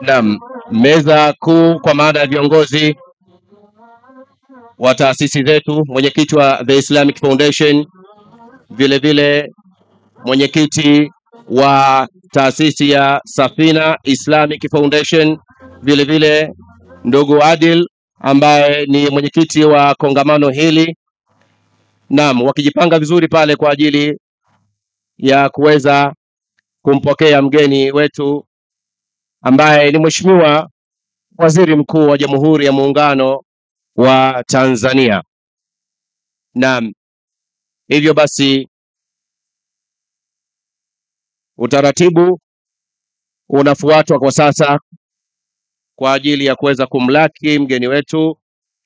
Naam, meza kuu kwa maana ya viongozi wa taasisi zetu, mwenyekiti wa The Islamic Foundation, vile vile mwenyekiti wa taasisi ya Safina Islamic Foundation, vile vile ndugu Adil ambaye ni mwenyekiti wa kongamano hili. Naam, wakijipanga vizuri pale kwa ajili ya kuweza kumpokea mgeni wetu ambaye ni Mheshimiwa Waziri Mkuu wa Jamhuri ya Muungano wa Tanzania. Naam, hivyo basi utaratibu unafuatwa kwa sasa kwa ajili ya kuweza kumlaki mgeni wetu,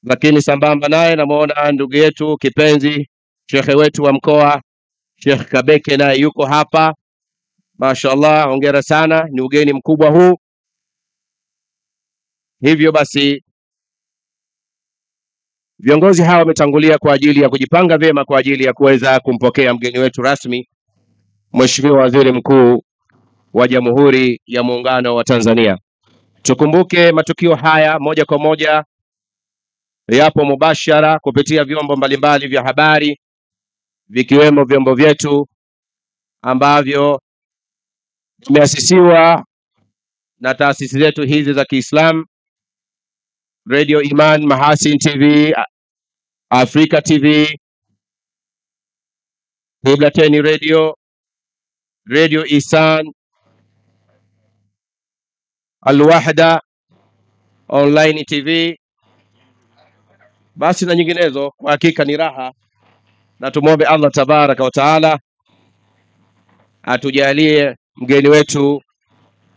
lakini sambamba naye namuona ndugu yetu kipenzi shekhe wetu wa mkoa Sheikh Kabeke naye yuko hapa. Mashaallah, hongera sana, ni ugeni mkubwa huu. Hivyo basi viongozi hawa wametangulia kwa ajili ya kujipanga vyema kwa ajili ya kuweza kumpokea mgeni wetu rasmi, Mheshimiwa Waziri Mkuu wa Jamhuri ya Muungano wa Tanzania. Tukumbuke matukio haya moja kwa moja yapo mubashara kupitia vyombo mbalimbali vya habari, vikiwemo vyombo vyetu ambavyo vimeasisiwa na taasisi zetu hizi za Kiislamu: Radio Iman, Mahasin TV, Africa TV, Qiblateni Radio, Radio Isan, Al-Wahda Online TV, basi na nyinginezo. Kwa hakika ni raha, na tumwombe Allah tabaraka wa taala atujalie mgeni wetu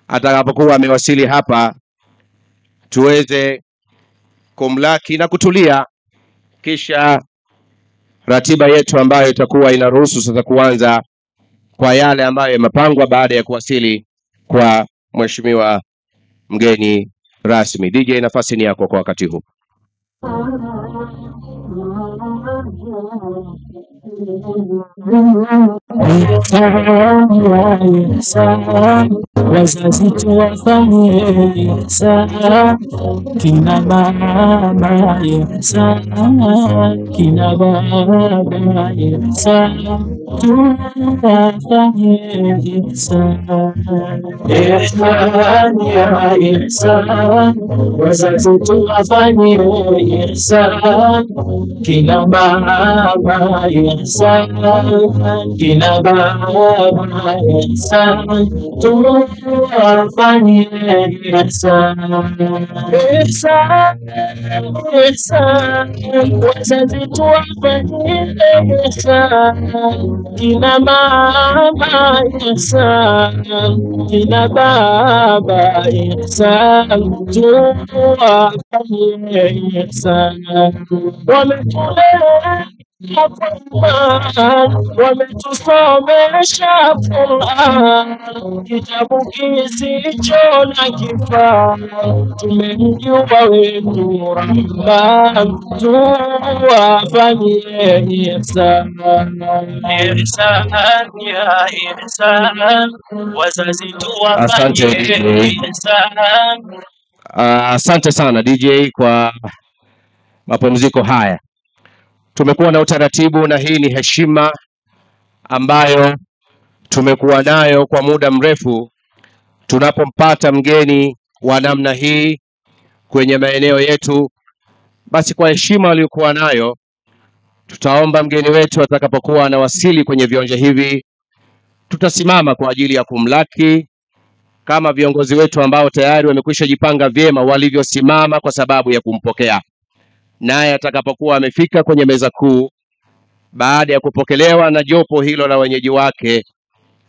atakapokuwa amewasili hapa tuweze kumlaki na kutulia, kisha ratiba yetu ambayo itakuwa inaruhusu sasa kuanza kwa yale ambayo yamepangwa baada ya kuwasili kwa mheshimiwa mgeni rasmi. DJ, nafasi ni yako kwa wakati huu. Wazazi tuwafanyie ihsan, kina mama ihsan, kina baba ihsan, tuwafanyie ihsan. Ihsan ya ihsan, wazazi tuwafanyie ihsan, kina mama ihsan, kina baba ihsan, tuwafanyie ihsan. Ihsan, ihsan, wazazi tuwafanyie ihsan, kina mama ihsan, kina baba ihsan, tuwafanyie ihsan. Wametulea Qur'an, wametusomesha Qur'an, kitabu kisicho na kifaa, tumemjua wetu Rahman, tuwafanyie ihsan. Ihsan ya ihsan, wazazi tuwafanyie ihsan. Asante sana DJ kwa mapumziko haya. Tumekuwa na utaratibu na hii ni heshima ambayo tumekuwa nayo kwa muda mrefu. Tunapompata mgeni wa namna hii kwenye maeneo yetu, basi kwa heshima aliyokuwa nayo, tutaomba mgeni wetu atakapokuwa anawasili kwenye viwanja hivi, tutasimama kwa ajili ya kumlaki kama viongozi wetu ambao tayari wamekwisha jipanga vyema walivyosimama kwa sababu ya kumpokea. Naye atakapokuwa amefika kwenye meza kuu baada ya kupokelewa na jopo hilo la wenyeji wake,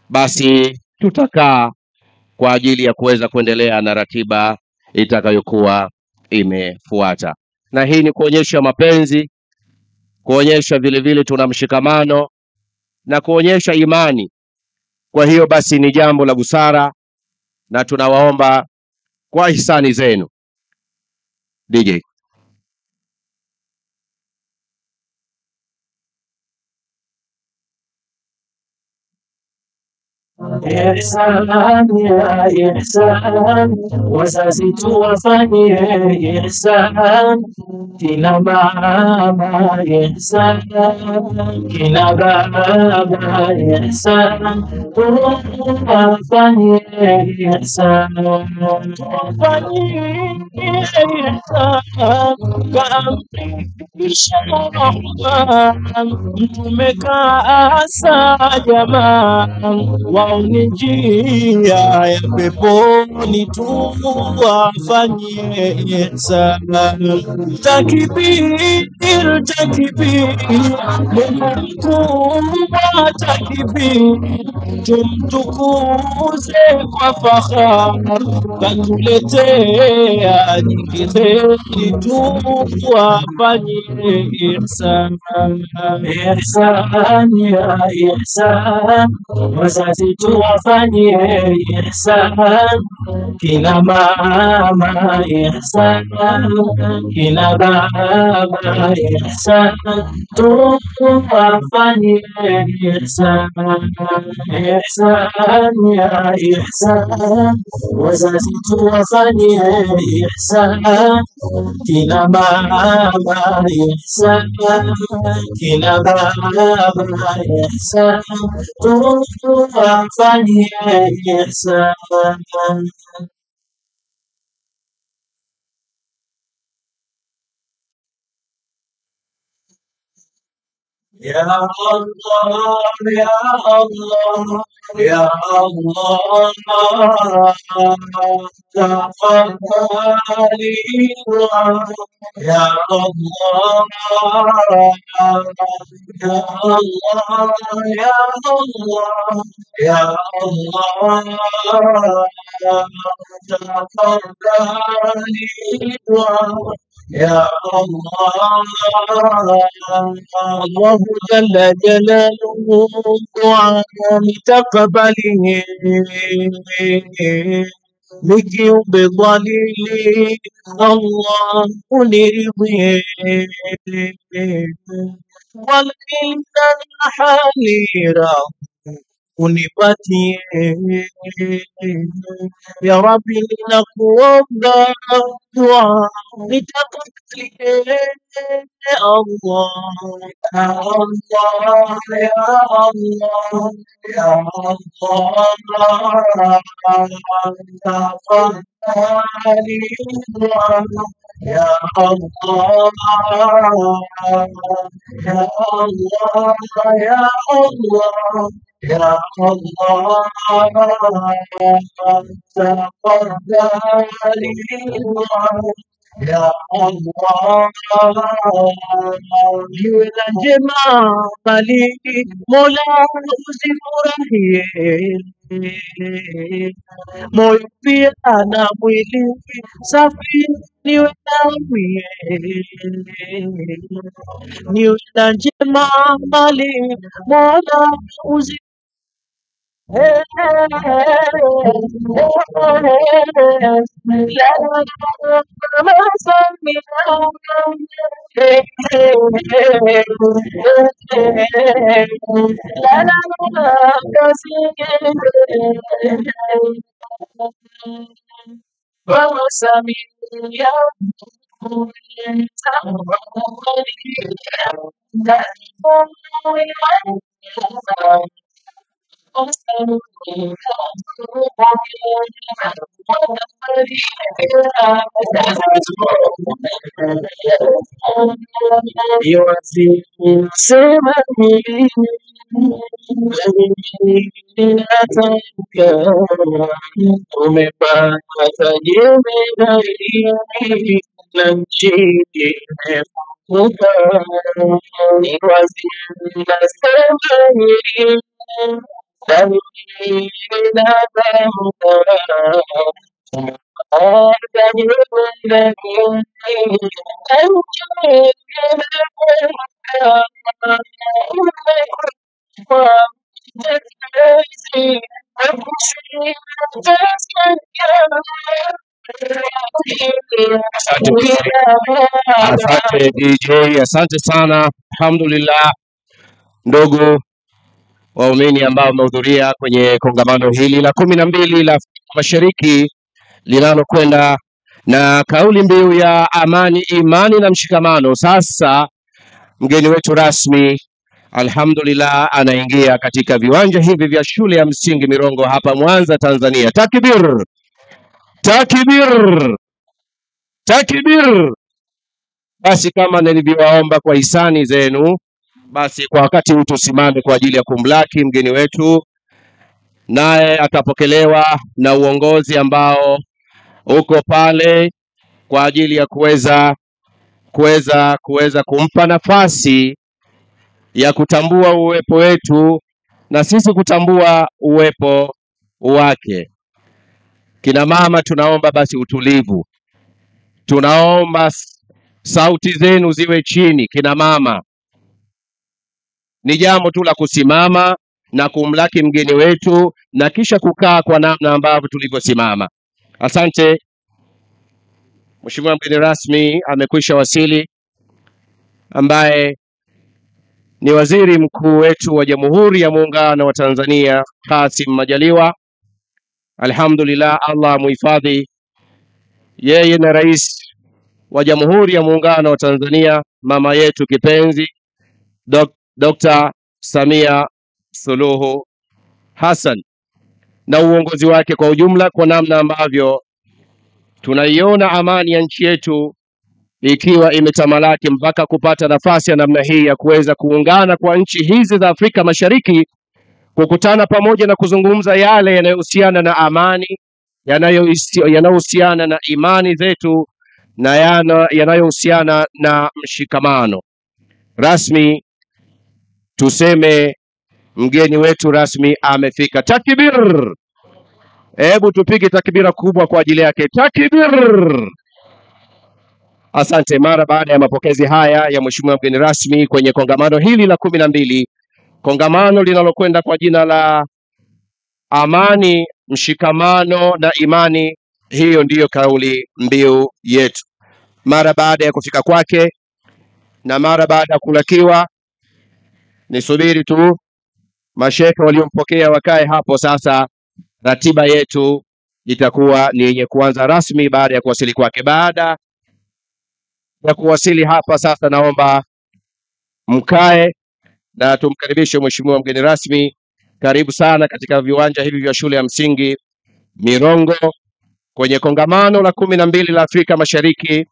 basi tutakaa kwa ajili ya kuweza kuendelea na ratiba itakayokuwa imefuata. Na hii ni kuonyesha mapenzi, kuonyesha vile vile tuna mshikamano na kuonyesha imani. Kwa hiyo basi ni jambo la busara na tunawaomba kwa hisani zenu. DJ. ihsan ya ihsan, wazazi tuwafanyie ihsan, kina mama ihsan, kina baba ihsan, tuwafanyie ihsan, tuwafanyie ihsan, kampisha Rahman, tumekaa jamaa, waone njia ya peponi, tuwafanyie ihsan. Takbir, takbir, Mungu mkubwa, takbir, tumtukuze kwa fahari, katuletea nyingi kheri, tuwafanyie ihsan. Ihsan ya ihsan, wazazi tuwafanyie ihsan, kina mama ihsan, kina baba ihsan, tuwafanyie ihsan. Ihsan ya ihsan, wazazi tuwafanyie ihsan, kina mama ihsan, kina baba ihsan, tuwafanyie ihsan. Ya Allah, Ya Allah, Ya Allah, taqabbali dua. Ya Allah, Ya Allah, Ya Allah, Ya Allah, taqabbali dua. Ya Allah, Allah jalla jalaluhu dua taqabbali nikiumbe dhalili, Allah uniridhie, walinda na halira unipatie. Ya Rabbi, nakuomba dua nitakabalie, Allah, Ya Allah, Ya Allah, Ya Allah, taqabbali dua. Ya Allah, Ya Allah, Ya Allah, Ya Allah, taqabbali dua. Ya Allah, jiwe la njema bali Mola uzifurahie, moyo pia na mwili safi niwe nawie, niwe na njema bali Mola uzifurahie. Tumepata jemedari na nchi ni wazi nasema hili Asante DJ, asante sana. Alhamdulillah, ndugu waumini ambao wamehudhuria kwenye kongamano hili la 12 la Afrika Mashariki linalokwenda na kauli mbiu ya amani, imani na mshikamano. Sasa mgeni wetu rasmi alhamdulillah anaingia katika viwanja hivi vya shule ya msingi Mirongo hapa Mwanza, Tanzania. Takbir! Takbir! Takbir! Basi kama nilivyowaomba kwa hisani zenu, basi kwa wakati huu tusimame kwa ajili ya kumlaki mgeni wetu, naye atapokelewa na uongozi ambao uko pale kwa ajili ya kuweza kumpa nafasi ya kutambua uwepo wetu na sisi kutambua uwepo wake. Kina mama, tunaomba basi utulivu, tunaomba sauti zenu ziwe chini. Kina mama, ni jambo tu la kusimama na kumlaki mgeni wetu na kisha kukaa kwa namna ambavyo tulivyosimama. Asante. Mheshimiwa mgeni rasmi amekwisha wasili, ambaye ni Waziri Mkuu wetu wa Jamhuri ya Muungano wa Tanzania, Kassim Majaliwa. Alhamdulillah, Allah muhifadhi yeye na Rais wa Jamhuri ya Muungano wa Tanzania, mama yetu kipenzi Dr. Samia Suluhu Hassan, na uongozi wake kwa ujumla, kwa namna ambavyo tunaiona amani ya nchi yetu ikiwa imetamalaki mpaka kupata nafasi ya namna hii ya kuweza kuungana kwa nchi hizi za Afrika Mashariki, kukutana pamoja na kuzungumza yale yanayohusiana na amani, yanayohusiana na imani zetu na yanayohusiana na mshikamano. Rasmi tuseme mgeni wetu rasmi amefika. Takbir! Hebu tupige takbira kubwa kwa ajili yake. Takbir! Asante. Mara baada ya mapokezi haya ya mheshimiwa mgeni rasmi kwenye kongamano hili la 12, kongamano linalokwenda kwa jina la amani, mshikamano na imani, hiyo ndiyo kauli mbiu yetu. Mara baada ya kufika kwake na mara baada ya kulakiwa, nisubiri tu mashehe waliompokea wakae hapo. Sasa ratiba yetu itakuwa ni yenye kuanza rasmi baada ya kuwasili kwake. Baada ya kuwasili hapa sasa, naomba mkae na tumkaribishe mheshimiwa mgeni rasmi. Karibu sana katika viwanja hivi vya shule ya msingi Mirongo kwenye kongamano la 12 la Afrika Mashariki,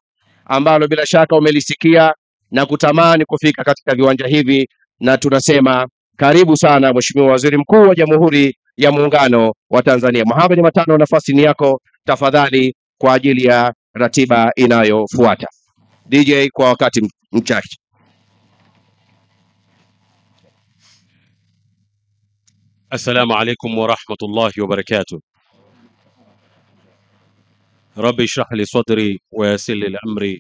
ambalo bila shaka umelisikia na kutamani kufika katika viwanja hivi, na tunasema karibu sana Mheshimiwa Waziri Mkuu wa Jamhuri ya Muungano wa Tanzania. Mohamed Matano, nafasi ni yako tafadhali kwa ajili ya ratiba inayofuata. DJ kwa wakati mchache. السلام عليكم ورحمة الله وبركاته. ربي اشرح لي صدري ويسر لي أمري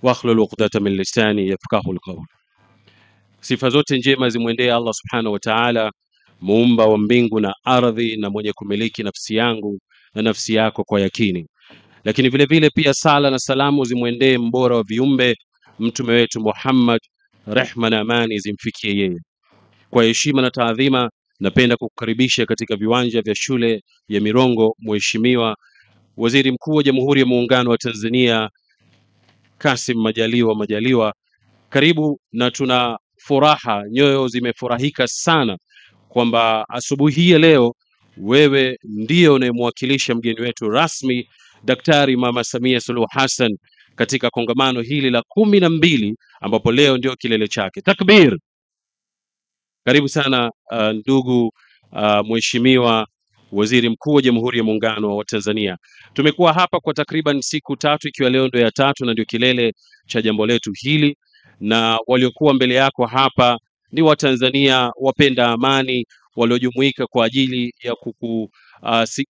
واحلل عقدة من lisani yafqahu alqawl. Sifa zote njema zimwendee Allah subhanahu wa ta'ala, muumba wa mbingu na ardhi na mwenye kumiliki nafsi yangu na nafsi yako kwa yakini. Lakini vile vile pia sala na salamu zimwendee mbora wa viumbe, mtume wetu Muhammad, rehma na amani zimfikie yeye. Kwa heshima na taadhima, napenda kukukaribisha katika viwanja vya shule ya Mirongo Mheshimiwa Waziri Mkuu wa Jamhuri ya Muungano wa Tanzania, Kassim Majaliwa. Karibu, na tuna furaha, nyoyo zimefurahika sana kwamba asubuhi ya leo wewe ndiyo unayemwakilisha mgeni wetu rasmi Daktari Mama Samia Suluhu Hassan katika kongamano hili la 12 ambapo leo ndio kilele chake. Takbir! Karibu sana ndugu Mheshimiwa Waziri Mkuu wa Jamhuri ya Muungano wa Tanzania. Tumekuwa hapa kwa takriban siku 3, ikiwa leo ndio ya 3 na ndio kilele cha jambo letu hili, na waliokuwa mbele yako hapa ni Watanzania wapenda amani waliojumuika kwa ajili ya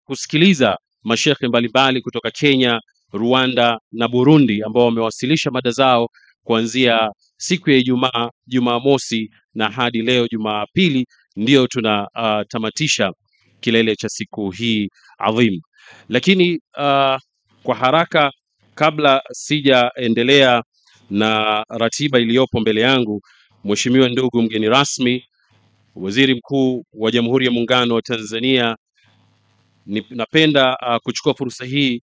kusikiliza mashehe mbalimbali kutoka Kenya, Rwanda na Burundi ambao wamewasilisha mada zao kuanzia siku ya Ijumaa, Jumamosi na hadi leo Jumapili, ndio tunatamatisha kilele cha siku hii adhim. Lakini kwa haraka, kabla sijaendelea na ratiba iliyopo mbele yangu, Mheshimiwa ndugu mgeni rasmi, Waziri Mkuu wa Jamhuri ya Muungano wa Tanzania, napenda kuchukua fursa hii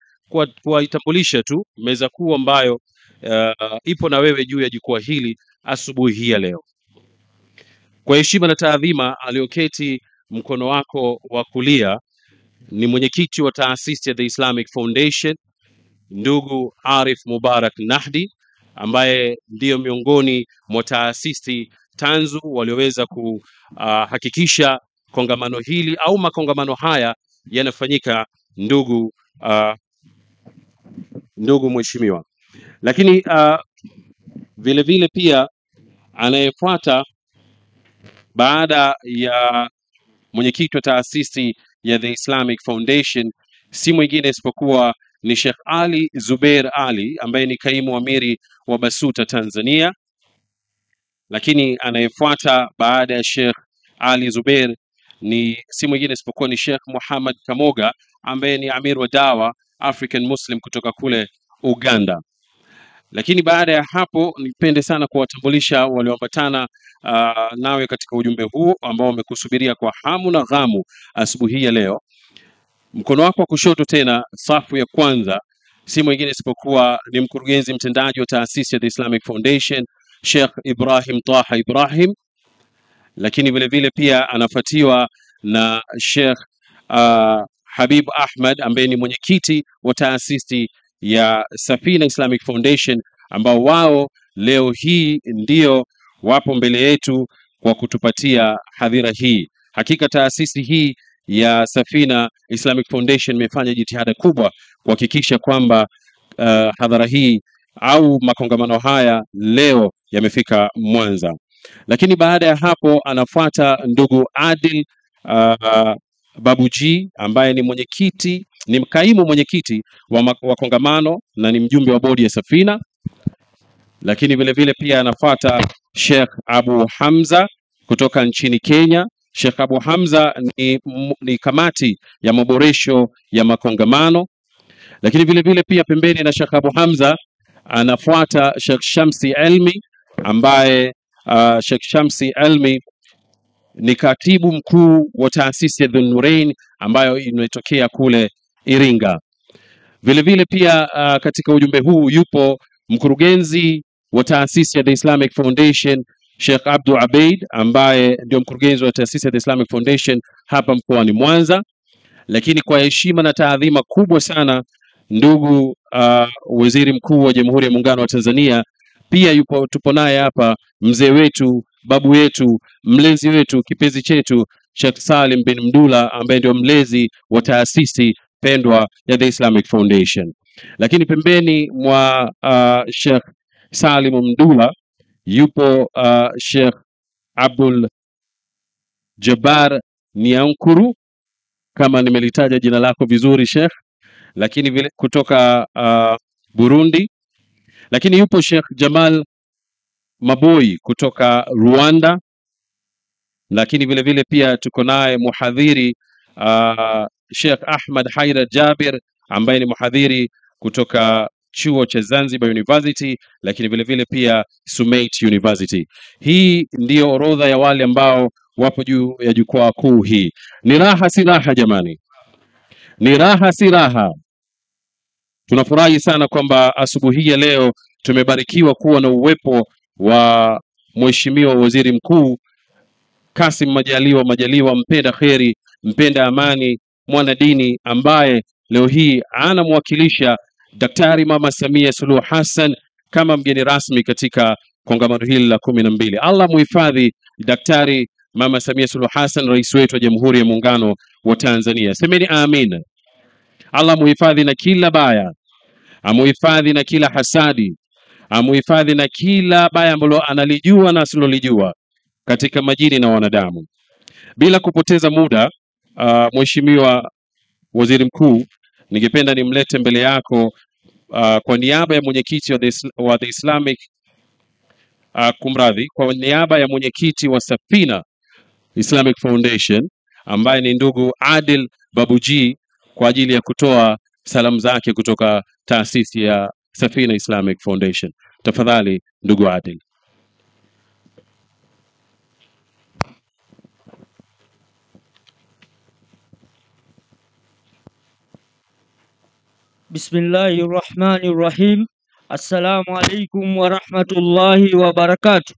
kuwaitambulisha tu meza kuu ambayo ipo na wewe juu ya jukwaa hili asubuhi hii ya leo. Kwa heshima na taadhima, aliyoketi mkono wako wa kulia ni mwenyekiti wa taasisi ya The Islamic Foundation, ndugu Arif Mubarak Nahdi, ambaye ndiyo miongoni mwa taasisi tanzu walioweza kuhakikisha kongamano hili au makongamano haya yanafanyika, ndugu mheshimiwa. Lakini vile vile pia anayefuata baada ya mwenyekiti wa taasisi ya The Islamic Foundation si mwingine isipokuwa ni Sheikh Ali Zubair Ali, ambaye ni kaimu amiri wa Basuta Tanzania. Lakini anayefuata baada ya Sheikh Ali Zubair ni si mwingine isipokuwa ni Sheikh Muhammad Kamoga, ambaye ni amir wa Dawa African Muslim kutoka kule Uganda. Lakini baada ya hapo, nipende sana kuwatambulisha walioambatana nawe katika ujumbe huu ambao wamekusubiria kwa hamu na ghamu asubuhi ya leo. Mkono wako wa kushoto tena, safu ya kwanza, si mwingine isipokuwa ni mkurugenzi mtendaji wa taasisi ya The Islamic Foundation, Sheikh Ibrahim Taha Ibrahim. Lakini vile vile pia anafuatiwa na Sheikh Habib Ahmad, ambaye ni mwenyekiti wa taasisi ya Safina Islamic Foundation, ambao wao leo hii ndio wapo mbele yetu kwa kutupatia hadhira hii. Hakika taasisi hii ya Safina Islamic Foundation imefanya jitihada kubwa kuhakikisha kwamba hadhara hii au makongamano haya leo yamefika Mwanza. Lakini baada ya hapo anafuata ndugu Adil Babuji, ambaye ni mwenyekiti, ni kaimu mwenyekiti wa kongamano na ni mjumbe wa bodi ya Safina. Lakini vile vile pia anafuata Sheikh Abu Hamza kutoka nchini Kenya. Sheikh Abu Hamza ni kamati ya maboresho ya makongamano. Lakini vile vile pia pembeni na Sheikh Abu Hamza anafuata Sheikh Shamsi Elmi, ambaye Sheikh Shamsi Elmi ni katibu mkuu wa taasisi ya Dhun-Nurain ambayo inatokea kule Iringa. Vile vile pia katika ujumbe huu yupo mkurugenzi wa taasisi ya The Islamic Foundation, Sheikh Abdul Abeid, ambaye ndio mkurugenzi wa taasisi ya The Islamic Foundation hapa mkoani Mwanza. Lakini kwa heshima na taadhima kubwa sana, ndugu Waziri Mkuu wa Jamhuri ya Muungano wa Tanzania pia tupo naye hapa, mzee wetu, babu yetu, mlezi wetu, kipenzi chetu, Sheikh Salim bin Mdula, ambaye ndio mlezi wa taasisi pendwa ya The Islamic Foundation. Lakini pembeni mwa Sheikh Salim Mdula yupo Sheikh Abdul Jabbar Niankuru, kama nimelitaja jina lako vizuri Sheikh, lakini vile kutoka Burundi. Lakini yupo Sheikh Jamal Maboi kutoka Rwanda. Lakini vile vile pia tuko naye muhadhiri Sheikh Ahmad Haidar Jabir, ambaye ni muhadhiri kutoka chuo cha Zanzibar University, lakini vile vile pia Sumait University. Hii ndiyo orodha ya wale ambao wapo juu ya jukwaa kuu hii. Ni raha si raha jamani, ni raha si raha. Tunafurahi sana kwamba asubuhi ya leo tumebarikiwa kuwa na uwepo wa Mheshimiwa Waziri Mkuu Kassim Majaliwa, mpenda kheri, mpenda amani, mwana dini, ambaye leo hii anamwakilisha Daktari Mama Samia Suluhu Hassan kama mgeni rasmi katika kongamano hili la 12. Allah muhifadhi Daktari Mama Samia Suluhu Hassan, rais wetu wa Jamhuri ya Muungano wa Tanzania. Semeni amin. Allah muhifadhi na kila baya, amuhifadhi na kila hasadi, amuhifadhi na kila baya ambalo analijua na asilolijua katika majini na wanadamu. Bila kupoteza muda, Mheshimiwa Waziri Mkuu, ningependa nimlete mbele yako kwa niaba ya mwenyekiti wa The Islamic kwa niaba ya mwenyekiti wa Safina Islamic Foundation, ambaye ni ndugu Adil Babuji, kwa ajili ya kutoa salamu zake kutoka taasisi ya Safina Islamic Foundation. Tafadhali ndugu Adil. Bismillahirrahmanirrahim. Assalamu alaikum wa rahmatullahi wa barakatuh.